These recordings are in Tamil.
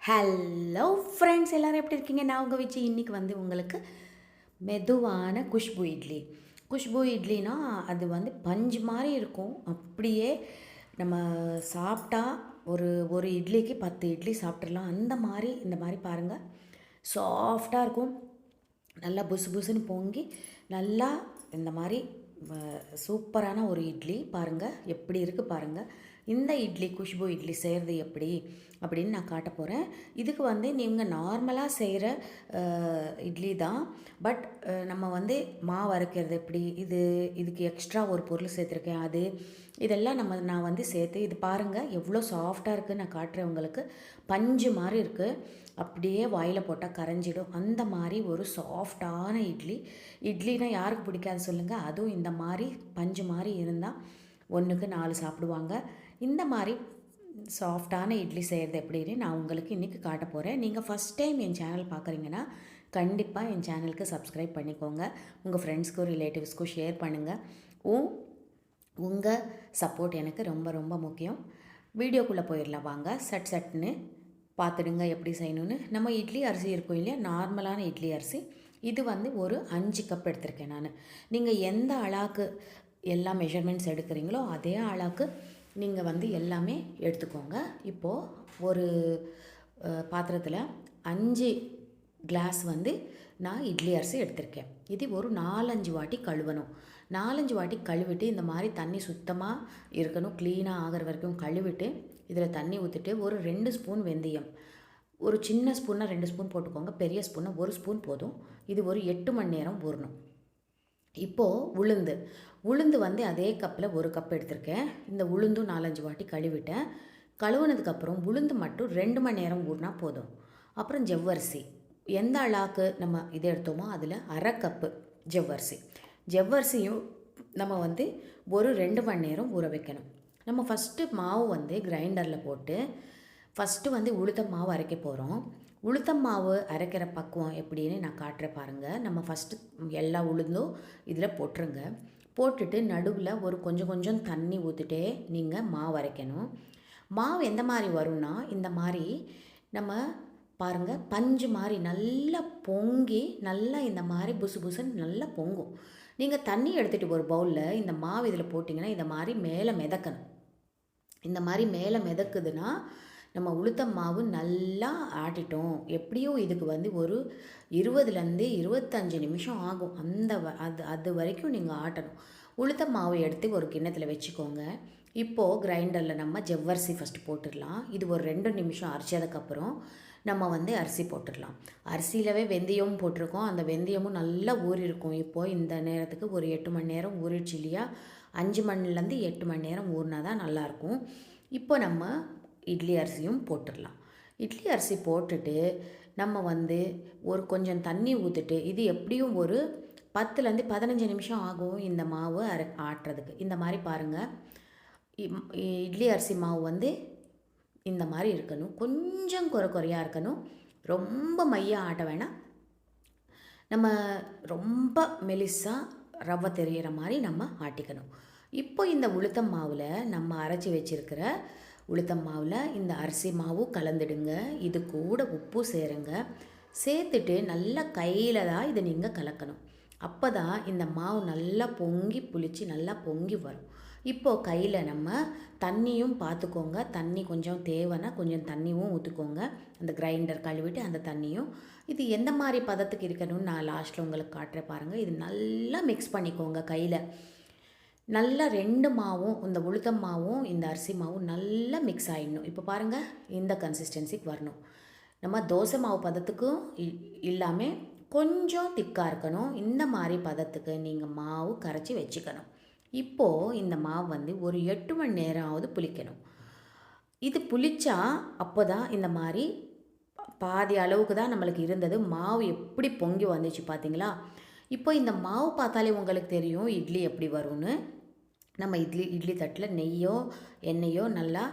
ஹலோ ஃப்ரெண்ட்ஸ், எல்லோரும் எப்படி இருக்கீங்க? நான் உங்கள் வச்சு இன்றைக்கி உங்களுக்கு மெதுவான குஷ்பு இட்லி. குஷ்பு இட்லினா அது பஞ்சு மாதிரி இருக்கும். அப்படியே நம்ம சாப்பிட்டா ஒரு ஒரு இட்லிக்கு 10 இட்லி சாப்பிட்றலாம். அந்த மாதிரி இந்த மாதிரி பாருங்கள், சாஃப்டாக இருக்கும். நல்லா புசு புசுன்னு பொங்கி நல்லா இந்த மாதிரி சூப்பரான ஒரு இட்லி பாருங்கள், எப்படி இருக்குது பாருங்கள். இந்த இட்லி குஷ்பு இட்லி செய்கிறது எப்படி அப்படின்னு நான் காட்ட போகிறேன். இதுக்கு நீங்கள் நார்மலாக செய்கிற இட்லி தான். பட் நம்ம மாவு அரைக்கிறது எப்படி, இதுக்கு எக்ஸ்ட்ரா ஒரு பொருள் சேர்த்துருக்கேன், இதெல்லாம் நான் சேர்த்து இது பாருங்கள் எவ்வளோ சாஃப்டாக இருக்குது. நான் காட்டுறேன் உங்களுக்கு. பஞ்சு மாதிரி இருக்குது, அப்படியே வாயில் போட்டால் கரைஞ்சிடும். அந்த மாதிரி ஒரு சாஃப்டான இட்லினா யாருக்கு பிடிக்காது சொல்லுங்கள்? அதுவும் இந்த மாதிரி பஞ்சு மாதிரி இருந்தால் 1க்கு 4 சாப்பிடுவாங்க. இந்த மாதிரி சாஃப்டான இட்லி செய்கிறது எப்படின்னு நான் உங்களுக்கு இன்றைக்கி காட்ட போகிறேன். நீங்கள் ஃபஸ்ட் டைம் என் சேனல் பார்க்குறீங்கன்னா கண்டிப்பாக என் சேனலுக்கு சப்ஸ்கிரைப் பண்ணிக்கோங்க. உங்கள் ஃப்ரெண்ட்ஸ்க்கும் ரிலேட்டிவ்ஸ்க்கும் ஷேர் பண்ணுங்கள். உங்கள் சப்போர்ட் எனக்கு ரொம்ப ரொம்ப முக்கியம். வீடியோக்குள்ளே போயிடலாம் வாங்க. சட்டுன்னு பார்த்துடுங்க எப்படி செய்யணுன்னு. நம்ம இட்லி அரிசி இருக்கும் இல்லையா, நார்மலான இட்லி அரிசி. இது ஒரு 5 கப் எடுத்திருக்கேன் நான். நீங்கள் எந்த அளவுக்கு எல்லா மெஷர்மெண்ட்ஸ் எடுக்கிறீங்களோ அதே அளவுக்கு நீங்கள் எல்லாமே எடுத்துக்கோங்க. இப்போது ஒரு பாத்திரத்தில் 5 கிளாஸ் நான் இட்லி அரிசி எடுத்திருக்கேன். இது ஒரு 4-5 வாட்டி கழுவணும். 4-5 வாட்டி கழுவிட்டு இந்த மாதிரி தண்ணி சுத்தமாக இருக்கணும், க்ளீனாக ஆகிற வரைக்கும் கழுவிட்டு இதில் தண்ணி ஊற்றிட்டு ஒரு 2 ஸ்பூன் வெந்தயம், ஒரு சின்ன ஸ்பூன்னா 2 ஸ்பூன் போட்டுக்கோங்க, பெரிய ஸ்பூன்னா 1 ஸ்பூன் போதும். இது ஒரு 8 மணி நேரம் ஊறணும். இப்போது உளுந்து அதே கப்பில் 1 கப் எடுத்திருக்கேன். இந்த உளுந்தும் 4-5 வாட்டி கழுவிட்டேன். கழுவுனதுக்கப்புறம் உளுந்து மட்டும் 2 மணி நேரம் ஊறினா போதும். அப்புறம் ஜவ்வரிசி எந்த அளவுக்கு நம்ம இதை எடுத்தோமோ அதில் 1/2 கப்பு ஜவ்வரிசியும் நம்ம ஒரு 2 மணி நேரம் ஊற வைக்கணும். நம்ம ஃபஸ்ட்டு மாவு கிரைண்டரில் போட்டு ஃபஸ்ட்டு உளுத்தம் மாவு அரைக்க போகிறோம். உளுத்தம் மாவு அரைக்கிற பக்குவம் எப்படின்னு நான் காட்டுறேன் பாருங்கள். நம்ம ஃபஸ்ட்டு எல்லா உளுந்தும் இதில் போட்டுருங்க. போட்டுட்டு நடுவில் ஒரு கொஞ்சம் தண்ணி ஊற்றிட்டே நீங்கள் மாவு அரைக்கணும். மாவு எந்த மாதிரி வரும்னா இந்த மாதிரி நம்ம பாருங்கள், பஞ்சு மாதிரி நல்லா பொங்கி நல்லா இந்த மாதிரி புசு புசுன்னு நல்லா பொங்கும். நீங்கள் தண்ணி எடுத்துகிட்டு ஒரு பவுலில் இந்த மாவு இதில் போட்டிங்கன்னா இந்த மாதிரி மேலே மிதக்கணும். இந்த மாதிரி மேலே மிதக்குதுன்னா நம்ம உளுத்தம் மாவு நல்லா ஆட்டிட்டோம். எப்படியும் இதுக்கு ஒரு 20லேருந்து 25 நிமிஷம் ஆகும். அது வரைக்கும் நீங்கள் ஆட்டணும். உளுத்தம் மாவு எடுத்து ஒரு கிண்ணத்தில் வச்சுக்கோங்க. இப்போது கிரைண்டரில் நம்ம ஜவ்வரிசி ஃபஸ்ட்டு போட்டுடலாம். இது ஒரு 2 நிமிஷம் அரைச்சதுக்கப்புறம் நம்ம அரிசி போட்டுடலாம். அரிசியிலவே வெந்தயமும் போட்டிருக்கோம். அந்த வெந்தயமும் நல்லா ஊறிருக்கும். இப்போது இந்த நேரத்துக்கு ஒரு 8 மணி நேரம் ஊறிடுச்சு இல்லையா? 5 மணிலேருந்து 8 மணி நேரம் ஊறினா தான் நல்லாயிருக்கும். இப்போ நம்ம இட்லி அரிசியும் போட்டுடலாம். இட்லி அரிசி போட்டுட்டு நம்ம ஒரு கொஞ்சம் தண்ணி ஊற்றிட்டு இது எப்படியும் ஒரு 10லேருந்து 15 நிமிஷம் ஆகும் இந்த மாவு ஆட்டுறதுக்கு. இந்த மாதிரி பாருங்கள், இட்லி அரிசி மாவு இந்த மாதிரி இருக்கணும். கொஞ்சம் குறையாக இருக்கணும். ரொம்ப மையாக ஆட்ட வேணாம். நம்ம ரொம்ப மெலிசாக ரவை தெரிகிற மாதிரி நம்ம ஆட்டிக்கணும். இப்போ இந்த உளுத்தம் மாவில் நம்ம அரைச்சி வச்சுருக்கிற உளுத்தம் மாவில் இந்த அரிசி மாவு கலந்துடுங்க. இது கூட உப்பு சேருங்க. சேர்த்துட்டு நல்லா கையில் தான் இதை நீங்கள் கலக்கணும். அப்போ தான் இந்த மாவு நல்லா பொங்கி புளிச்சு நல்லா பொங்கி வரும். இப்போது கையில் நம்ம தண்ணியும் பார்த்துக்கோங்க. தண்ணி கொஞ்சம் தேவைன்னா கொஞ்சம் தண்ணியும் ஊற்றிக்கோங்க. அந்த கிரைண்டர் கழுவிட்டு அந்த தண்ணியும் இது எந்த மாதிரி பதத்துக்கு இருக்கணும்னு நான் லாஸ்ட்டில் உங்களுக்கு காட்டுறேன் பாருங்கள். இது நல்லா மிக்ஸ் பண்ணிக்கோங்க கையில். நல்லா 2 மாவும் இந்த உளுத்தம் மாவும் இந்த அரிசி மாவும் நல்லா மிக்ஸ் ஆகிடணும். இப்போ பாருங்கள், இந்த கன்சிஸ்டன்சிக்கு வரணும். நம்ம தோசை மாவு பதத்துக்கும் இல்லாமல் கொஞ்சம் திக்காக இருக்கணும். இந்த மாதிரி பதத்துக்கு நீங்கள் மாவு கரைச்சி வச்சுக்கணும். இப்போது இந்த மாவு ஒரு 8 மணி நேரமாவது புளிக்கணும். இது புளிச்சா அப்போ தான் இந்த மாதிரி பாதி அளவுக்கு தான் நம்மளுக்கு இருந்தது. மாவு எப்படி பொங்கி வந்துச்சு பார்த்தீங்களா? இப்போ இந்த மாவு பார்த்தாலே உங்களுக்கு தெரியும் இட்லி எப்படி வரும்னு. நம்ம இட்லி தட்டில் நெய்யோ எண்ணெயோ நல்லா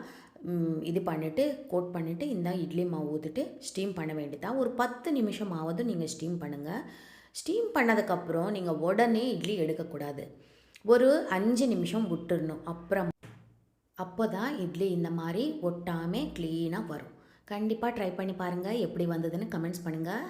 இது பண்ணிவிட்டு கோட் பண்ணிவிட்டு இந்த இட்லி மாவு ஊற்றிட்டு ஸ்டீம் பண்ண வேண்டியதான். ஒரு 10 நிமிஷமாவது நீங்கள் ஸ்டீம் பண்ணுங்கள். ஸ்டீம் பண்ணதுக்கப்புறம் நீங்கள் உடனே இட்லி எடுக்கக்கூடாது. ஒரு 5 நிமிஷம் விட்டுடணும். அப்போ தான் இட்லி இந்த மாதிரி ஒட்டாமல் க்ளீனாக வரும். கண்டிப்பாக ட்ரை பண்ணி பாருங்கள். எப்படி வந்ததுன்னு கமெண்ட்ஸ் பண்ணுங்கள்.